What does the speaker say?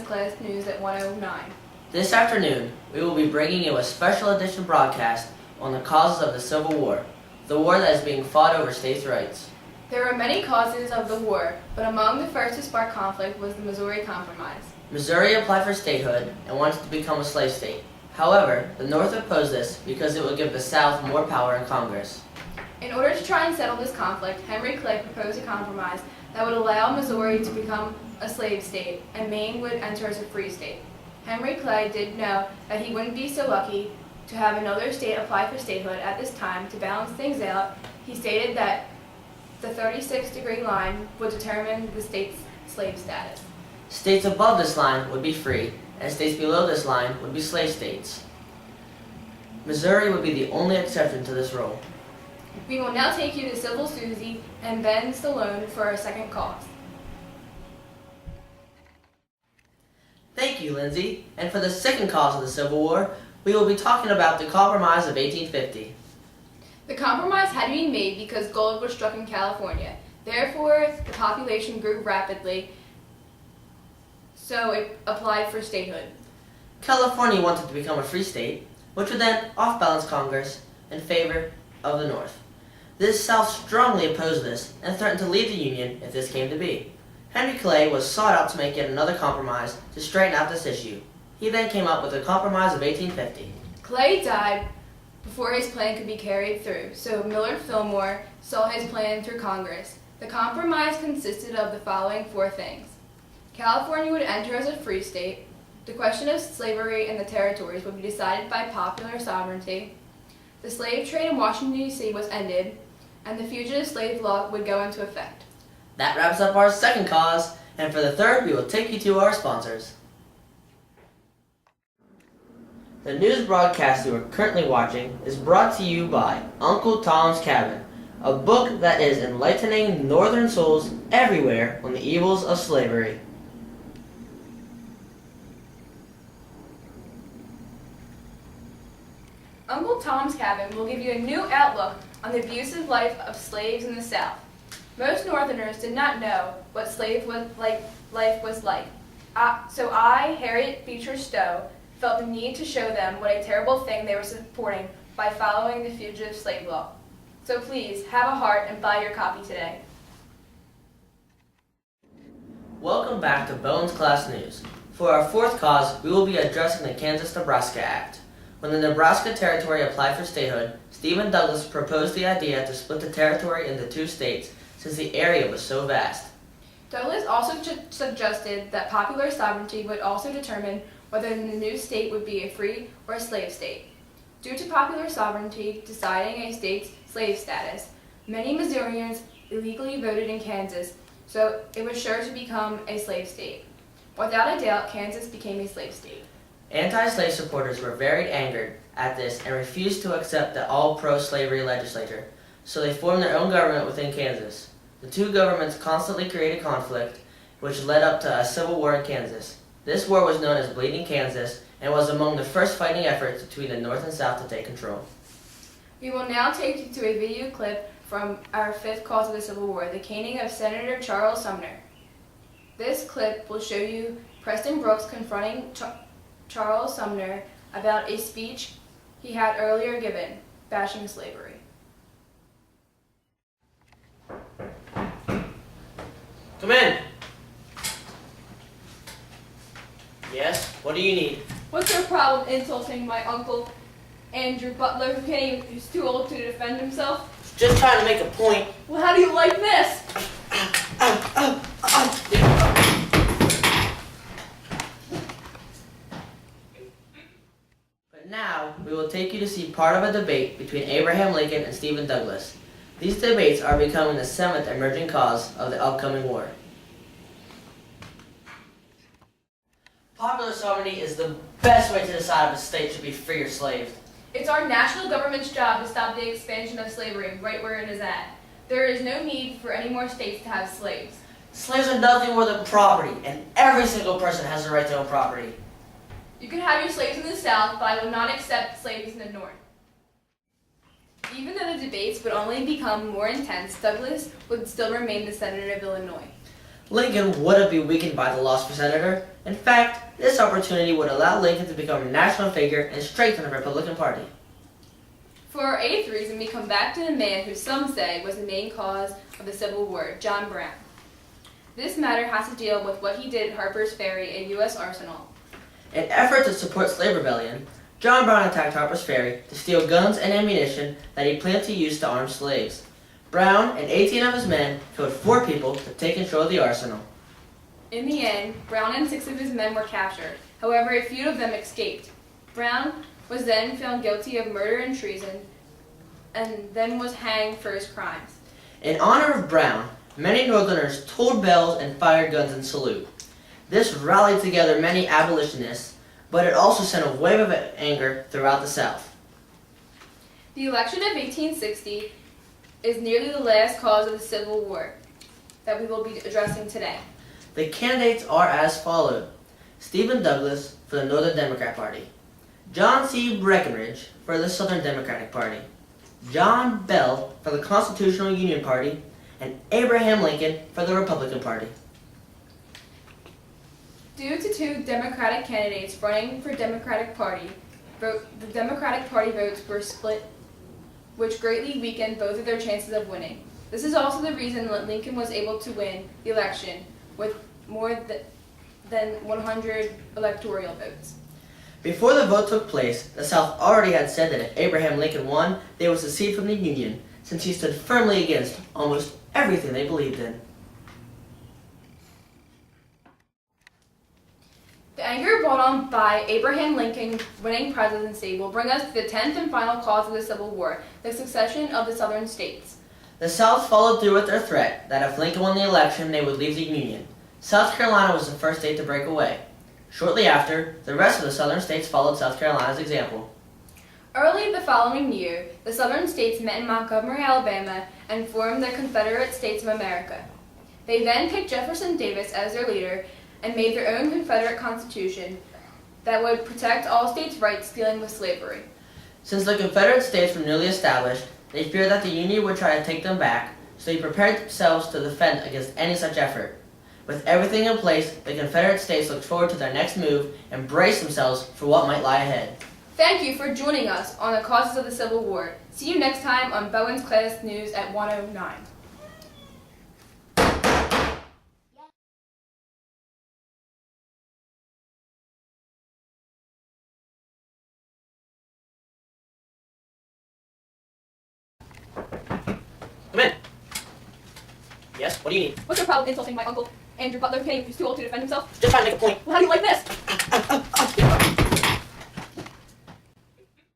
Class News at 1:09. This afternoon, we will be bringing you a special edition broadcast on the causes of the Civil War, the war that is being fought over states' rights. There were many causes of the war, but among the first to spark conflict was the Missouri Compromise. Missouri applied for statehood and wanted to become a slave state. However, the North opposed this because it would give the South more power in Congress. In order to try and settle this conflict, Henry Clay proposed a compromise that would allow Missouri to become a slave state, and Maine would enter as a free state. Henry Clay did know that he wouldn't be so lucky to have another state apply for statehood at this time. To balance things out, he stated that the 36-degree line would determine the state's slave status. States above this line would be free, and states below this line would be slave states. Missouri would be the only exception to this rule. We will now take you to Civil Susie and Ben Stallone for our second cause. Thank you, Lindsay. And for the second cause of the Civil War, we will be talking about the Compromise of 1850. The compromise had to be made because gold was struck in California. Therefore, the population grew rapidly, so it applied for statehood. California wanted to become a free state, which would then off-balance Congress in favor of the North. The South strongly opposed this and threatened to leave the Union if this came to be. Henry Clay was sought out to make yet another compromise to straighten out this issue. He then came up with the Compromise of 1850. Clay died before his plan could be carried through, so Millard Fillmore saw his plan through Congress. The compromise consisted of the following four things. California would enter as a free state. The question of slavery in the territories would be decided by popular sovereignty. The slave trade in Washington, D.C. was ended, and the fugitive slave law would go into effect. That wraps up our second cause, and for the third, we will take you to our sponsors. The news broadcast you are currently watching is brought to you by Uncle Tom's Cabin, a book that is enlightening northern souls everywhere on the evils of slavery. Uncle Tom's Cabin will give you a new outlook on the abusive life of slaves in the South. Most Northerners did not know what life was like. So I, Harriet Beecher Stowe, felt the need to show them what a terrible thing they were supporting by following the fugitive slave law. So please, have a heart and buy your copy today. Welcome back to Bowens Class News. For our fourth cause, we will be addressing the Kansas-Nebraska Act. When the Nebraska Territory applied for statehood, Stephen Douglas proposed the idea to split the territory into two states since the area was so vast. Douglas also suggested that popular sovereignty would also determine whether the new state would be a free or a slave state. Due to popular sovereignty deciding a state's slave status, many Missourians illegally voted in Kansas, so it was sure to become a slave state. Without a doubt, Kansas became a slave state. Anti-slave supporters were very angered at this and refused to accept the all-pro-slavery legislature, so they formed their own government within Kansas. The two governments constantly created conflict, which led up to a civil war in Kansas. This war was known as Bleeding Kansas and was among the first fighting efforts between the North and South to take control. We will now take you to a video clip from our fifth cause of the Civil War, the caning of Senator Charles Sumner. This clip will show you Preston Brooks confronting Charles Sumner about a speech he had earlier given, bashing slavery. Come in. Yes, what do you need? What's your problem insulting my uncle, Andrew Butler, who's too old to defend himself? Just trying to make a point. Well, how do you like this? But now, we will take you to see part of a debate between Abraham Lincoln and Stephen Douglas. These debates are becoming the seventh emerging cause of the upcoming war. Popular sovereignty is the best way to decide if a state should be free or slave. It's our national government's job to stop the expansion of slavery right where it is at. There is no need for any more states to have slaves. Slaves are nothing more than property, and every single person has the right to own property. You can have your slaves in the South, but I will not accept slaves in the North. Even though the debates would only become more intense, Douglas would still remain the Senator of Illinois. Lincoln wouldn't be weakened by the loss for senator, In fact, this opportunity would allow Lincoln to become a national figure and strengthen the Republican Party. For our eighth reason, we come back to the man who some say was the main cause of the Civil War, John Brown. This matter has to deal with what he did at Harper's Ferry, a U.S. arsenal. In an effort to support slave rebellion, John Brown attacked Harper's Ferry to steal guns and ammunition that he planned to use to arm slaves. Brown and 18 of his men killed 4 people to take control of the arsenal. In the end, Brown and 6 of his men were captured. However, a few of them escaped. Brown was then found guilty of murder and treason, and then was hanged for his crimes. In honor of Brown, many Northerners tolled bells and fired guns in salute. This rallied together many abolitionists, but it also sent a wave of anger throughout the South. The election of 1860 is nearly the last cause of the Civil War that we will be addressing today. The candidates are as followed: Stephen Douglas for the Northern Democrat Party, John C. Breckinridge for the Southern Democratic Party, John Bell for the Constitutional Union Party, and Abraham Lincoln for the Republican Party. Due to 2 Democratic candidates running for Democratic Party, the Democratic Party votes were split, which greatly weakened both of their chances of winning. This is also the reason that Lincoln was able to win the election with more than 100 electoral votes. Before the vote took place, the South already had said that if Abraham Lincoln won, they would secede from the Union, since he stood firmly against almost everything they believed in. The anger brought on by Abraham Lincoln winning presidency will bring us to the 10th and final cause of the Civil War, the secession of the Southern states. The South followed through with their threat that if Lincoln won the election, they would leave the Union. South Carolina was the first state to break away. Shortly after, the rest of the Southern states followed South Carolina's example. Early the following year, the Southern states met in Montgomery, Alabama, and formed the Confederate States of America. They then picked Jefferson Davis as their leader and made their own Confederate Constitution that would protect all states' rights dealing with slavery. Since the Confederate States were newly established, they feared that the Union would try to take them back, so they prepared themselves to defend against any such effort. With everything in place, the Confederate States looked forward to their next move and braced themselves for what might lie ahead. Thank you for joining us on the causes of the Civil War. See you next time on Bowen's Class News at 1:09. Come in. Yes, what do you need? What's your problem insulting my uncle, Andrew Butler, who's too old to defend himself? Just trying to make a point. Well, how do you like this?